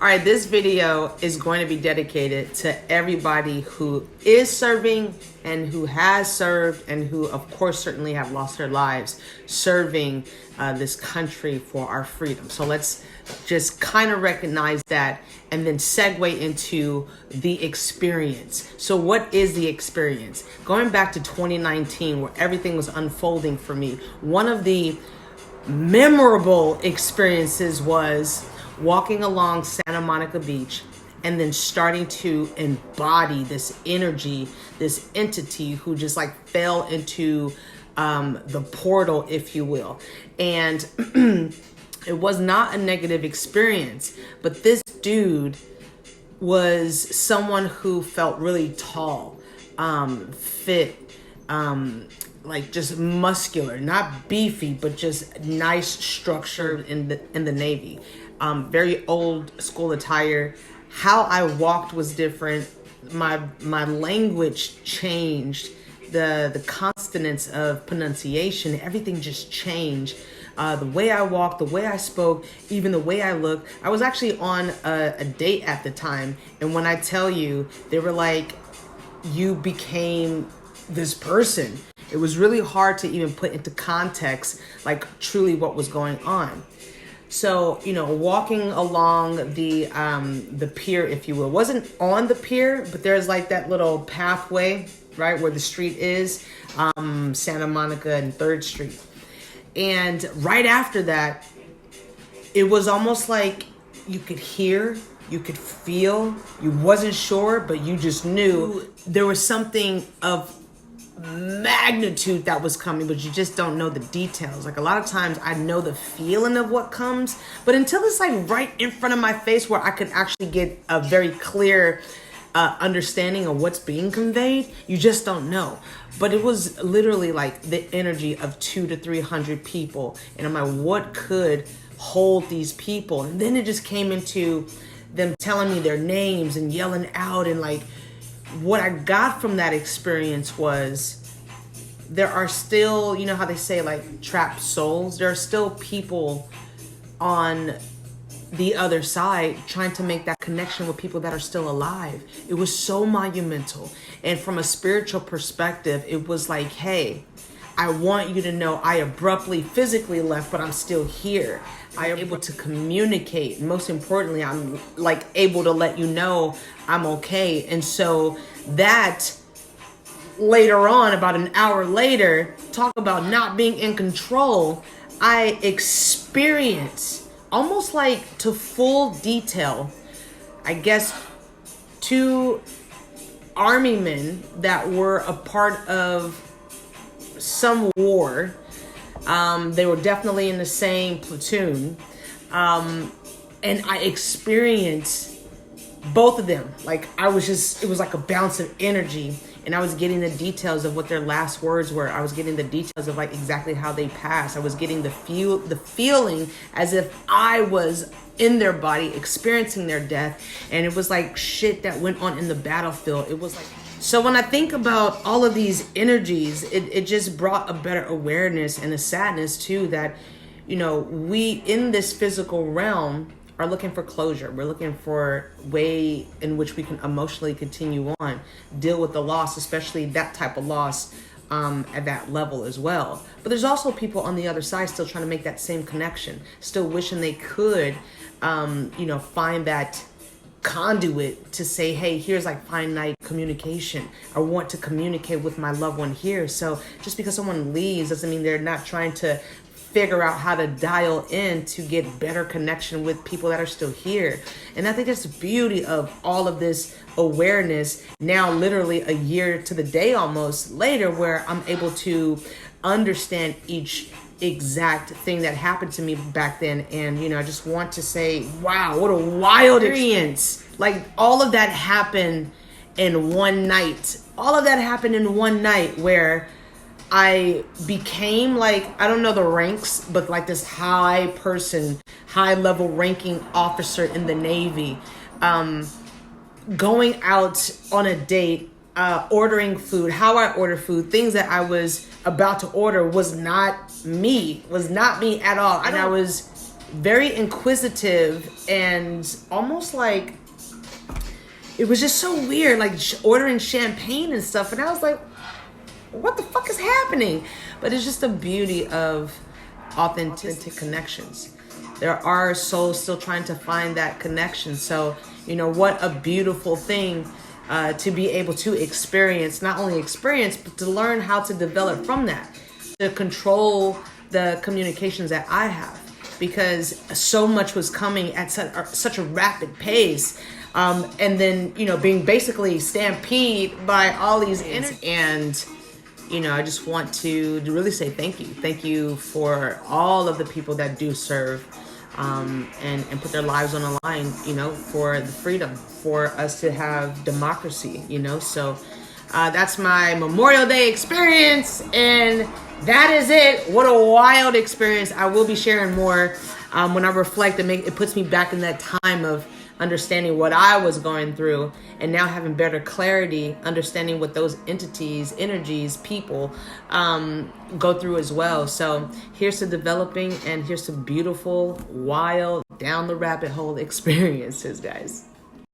All right, this video is going to be dedicated to everybody who is serving and who has served and who, of course, certainly have lost their lives serving this country for our freedom. So let's just kind of recognize that and then segue into the experience. So what is the experience? Going back to 2019, where everything was unfolding for me, one of the memorable experiences was walking along Santa Monica Beach and then starting to embody this energy, this entity who just like fell into the portal, if you will. And it was not a negative experience, but this dude was someone who felt really tall, fit, like just muscular, not beefy, but just nice structure in the Navy. Very old school attire. How I walked was different. My language changed. The consonants of pronunciation, everything just changed. The way I walked, the way I spoke, even the way I looked. I was actually on a date at the time, and when I tell you, they were like, "You became this person." It was really hard to even put into context, like truly what was going on. So, you know, walking along the pier, if you will, wasn't on the pier, but there's like that little pathway, right, where the street is, Santa Monica and 3rd Street. And right after that, it was almost like you could hear, you could feel, you wasn't sure, but you just knew there was something of magnitude that was coming, but you just don't know the details. Like a lot of times I know the feeling of what comes, but until it's like right in front of my face where I could actually get a very clear understanding of what's being conveyed, you just don't know. But it was literally like the energy of 200 to 300 people, and I'm like, what could hold these people? And then it just came into them telling me their names and yelling out, and like what I got from that experience was there are still, you know how they say like trapped souls, there are still people on the other side trying to make that connection with people that are still alive. It was so monumental. And from a spiritual perspective, it was like, hey, I want you to know I abruptly physically left, but I'm still here. I am able to communicate. Most importantly, I'm like able to let you know I'm okay. And so that later on, about an hour later, talk about not being in control, I experienced almost like to full detail, I guess, 2 army men that were a part of some war. They were definitely in the same platoon. And I experienced both of them. Like it was like a bounce of energy, and I was getting the details of what their last words were. I was getting the details of like exactly how they passed. I was getting the feeling as if I was in their body experiencing their death. And it was like shit that went on in the battlefield. It was like, so when I think about all of these energies, it just brought a better awareness and a sadness too, that, you know, we in this physical realm are looking for closure. We're looking for a way in which we can emotionally continue on, deal with the loss, especially that type of loss at that level as well. But there's also people on the other side still trying to make that same connection, still wishing they could, you know, find that conduit to say, hey, here's like finite communication. I want to communicate with my loved one here. So just because someone leaves doesn't mean they're not trying to figure out how to dial in to get better connection with people that are still here. And I think that's the beauty of all of this awareness now, literally a year to the day almost later, where I'm able to understand each exact thing that happened to me back then. And, you know, I just want to say, wow, what a wild experience. Like all of that happened in one night. All of that happened in one night where I became like, I don't know the ranks, but like this high level ranking officer in the Navy, going out on a date, ordering food, how I order food, things that I was about to order was not me at all. And I was very inquisitive, and almost like it was just so weird, like ordering champagne and stuff. And I was like, what the fuck is happening? But it's just the beauty of authentic connections. There are souls still trying to find that connection. So, you know, what a beautiful thing to be able to experience, not only experience, but to learn how to develop from that, to control the communications that I have, because so much was coming at such a rapid pace. And then, you know, being basically stampeded by all these and you know, I just want to really say thank you. Thank you for all of the people that do serve and put their lives on the line, you know, for the freedom, for us to have democracy, you know. So that's my Memorial Day experience, and that is it. What a wild experience. I will be sharing more when I reflect. It puts me back in that time of understanding what I was going through, and now having better clarity, understanding what those entities, energies, people go through as well. So here's to developing, and here's to beautiful, wild, down the rabbit hole experiences, guys.